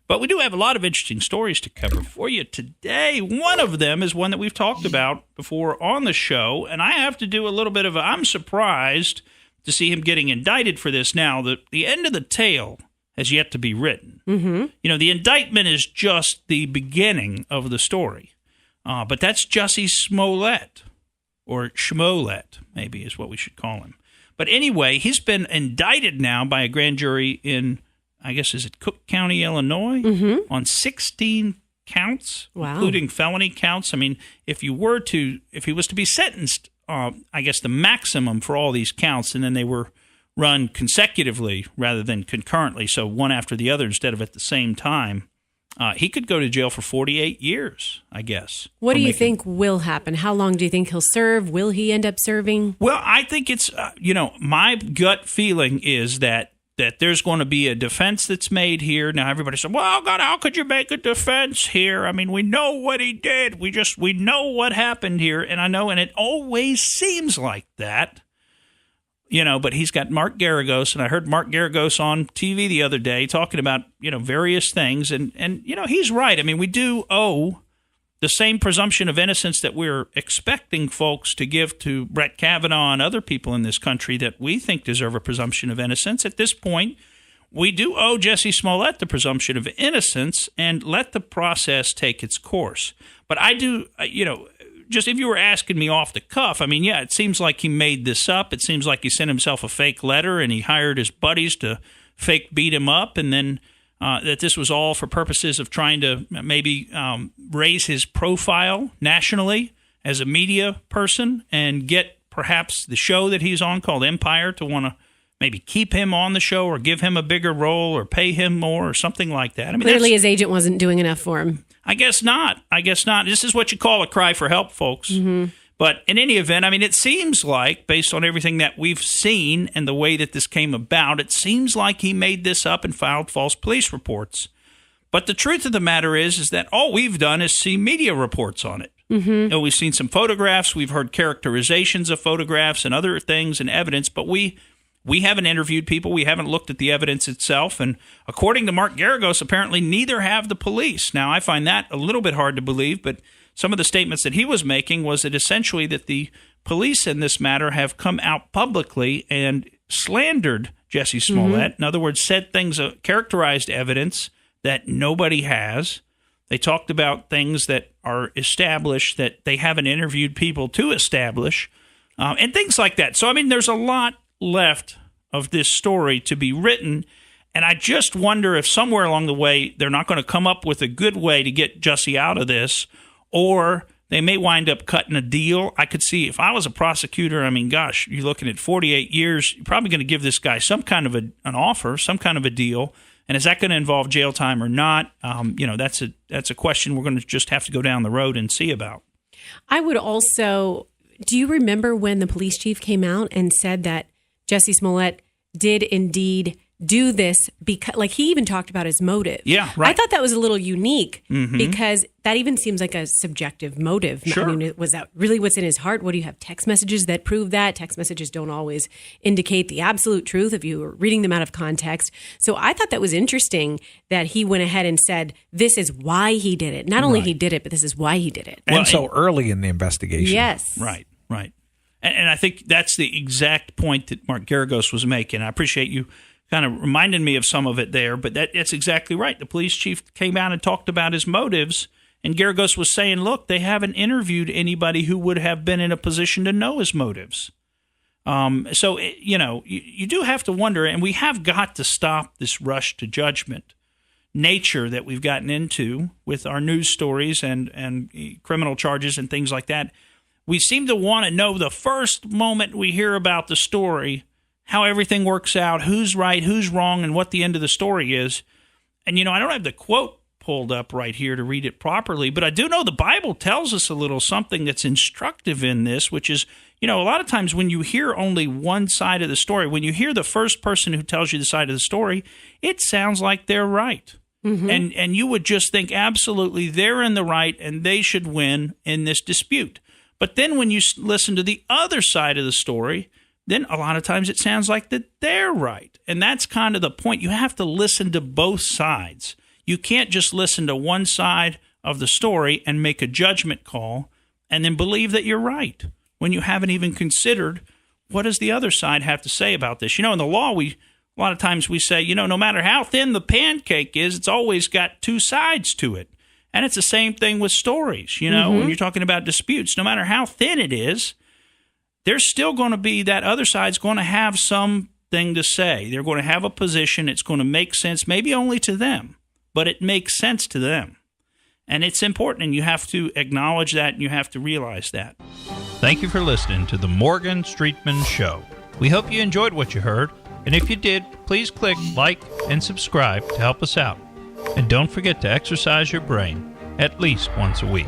But we do have a lot of interesting stories to cover for you today. One of them is one that we've talked about before on the show, and I have to do a little bit of I'm surprised to see him getting indicted for this now. The end of the tale has yet to be written. Mm-hmm. You know, the indictment is just the beginning of the story. But that's Jussie Smollett, or Smollett, maybe is what we should call him. But anyway, he's been indicted now by a grand jury in, I guess, is it Cook County, Illinois, on 16 counts, including felony counts. I mean, if he was to be sentenced, I guess the maximum for all these counts, and then they were run consecutively rather than concurrently, so one after the other instead of at the same time, he could go to jail for 48 years, I guess. What do you think will happen? How long do you think he'll serve? Will he end up serving? Well, I think it's, my gut feeling is that there's going to be a defense that's made here. Now, everybody said, well, God, how could you make a defense here? I mean, we know what he did. We know what happened here. And I know, and it always seems like that. But he's got Mark Garagos, and I heard Mark Garagos on TV the other day talking about, various things. And he's right. I mean, we do owe the same presumption of innocence that we're expecting folks to give to Brett Kavanaugh and other people in this country that we think deserve a presumption of innocence. At this point, we do owe Jussie Smollett the presumption of innocence and let the process take its course. But I do, just if you were asking me off the cuff, I mean, yeah, it seems like he made this up. It seems like he sent himself a fake letter and he hired his buddies to fake beat him up, and then that this was all for purposes of trying to maybe raise his profile nationally as a media person and get perhaps the show that he's on called Empire to want to maybe keep him on the show or give him a bigger role or pay him more or something like that. I mean, clearly his agent wasn't doing enough for him. I guess not. This is what you call a cry for help, folks. Mm-hmm. But in any event, I mean, it seems like, based on everything that we've seen and the way that this came about, it seems like he made this up and filed false police reports. But the truth of the matter is that all we've done is see media reports on it. Mm-hmm. We've seen some photographs. We've heard characterizations of photographs and other things and evidence, but we haven't interviewed people. We haven't looked at the evidence itself. And according to Mark Garagos, apparently neither have the police. Now, I find that a little bit hard to believe, but some of the statements that he was making was that essentially that the police in this matter have come out publicly and slandered Jussie Smollett. Mm-hmm. In other words, said things, characterized evidence that nobody has. They talked about things that are established that they haven't interviewed people to establish, and things like that. So, I mean, there's a lot left of this story to be written, and I just wonder if somewhere along the way they're not going to come up with a good way to get Jussie out of this, or they may wind up cutting a deal. I could see if I was a prosecutor, I mean, gosh, you're looking at 48 years, you're probably going to give this guy some kind of an offer, some kind of a deal, and is that going to involve jail time or not? That's a question we're going to just have to go down the road and see about. I would also, do you remember when the police chief came out and said that Jussie Smollett did indeed do this because, like, he even talked about his motive. Yeah, right. I thought that was a little unique because that even seems like a subjective motive. Sure. I mean, was that really what's in his heart? What do you have text messages that prove that? Text messages don't always indicate the absolute truth if you were reading them out of context. So I thought that was interesting that he went ahead and said, this is why he did it. Not only he did it, but this is why he did it. And so early in the investigation. Yes. Right. And I think that's the exact point that Mark Garagos was making. I appreciate you kind of reminded me of some of it there, but that's exactly right. The police chief came out and talked about his motives, and Garagos was saying, look, they haven't interviewed anybody who would have been in a position to know his motives. So, you do have to wonder, and we have got to stop this rush to judgment nature that we've gotten into with our news stories and criminal charges and things like that. We seem to want to know the first moment we hear about the story how everything works out, who's right, who's wrong, and what the end of the story is. And, I don't have the quote pulled up right here to read it properly, but I do know the Bible tells us a little something that's instructive in this, which is, a lot of times when you hear only one side of the story, when you hear the first person who tells you the side of the story, it sounds like they're right. Mm-hmm. And you would just think, absolutely, they're in the right and they should win in this dispute. But then when you listen to the other side of the story, then a lot of times it sounds like that they're right. And that's kind of the point. You have to listen to both sides. You can't just listen to one side of the story and make a judgment call and then believe that you're right when you haven't even considered what does the other side have to say about this. In the law, a lot of times we say, no matter how thin the pancake is, it's always got two sides to it. And it's the same thing with stories, when you're talking about disputes. No matter how thin it is, there's still going to be that other side's going to have something to say. They're going to have a position. It's going to make sense, maybe only to them, but it makes sense to them. And it's important, and you have to acknowledge that, and you have to realize that. Thank you for listening to the Morgan Streetman Show. We hope you enjoyed what you heard, and if you did, please click like and subscribe to help us out. And don't forget to exercise your brain at least once a week.